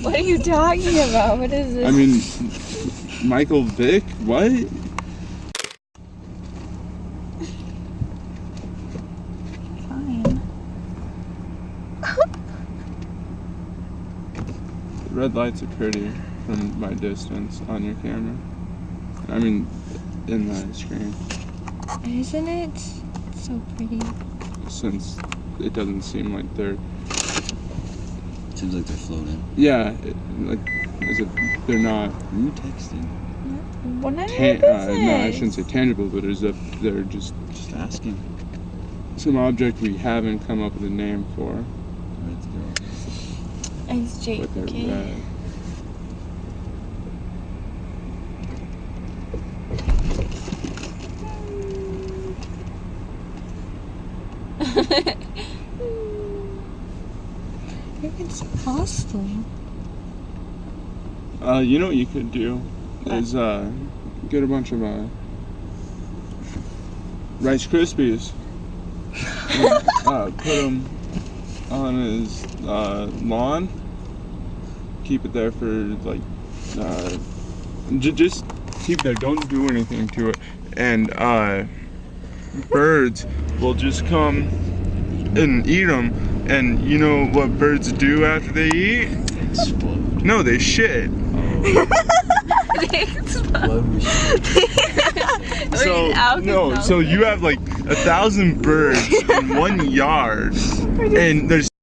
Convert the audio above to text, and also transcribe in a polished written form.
What are you talking about? What is this? I mean, Michael Vick? What? Fine. The red lights are pretty from my distance on your camera. I mean, in the screen. Isn't it so pretty? Since it doesn't seem like they're... Seems like they're floating. Yeah, they're not... Are you texting? What No, I shouldn't say tangible, but as if they're just asking. some object we haven't come up with a name for. Right, It's Jake, But they're okay? red. It's hostile. You know what you could do is get a bunch of Rice Krispies and put them on his lawn. Keep it there for like just keep it there. Don't do anything to it, and birds will just come and eat them. And you know what birds do after they eat? Explode. No, they shit. They Explode. So you have like 1,000 birds in 1 yard, and there's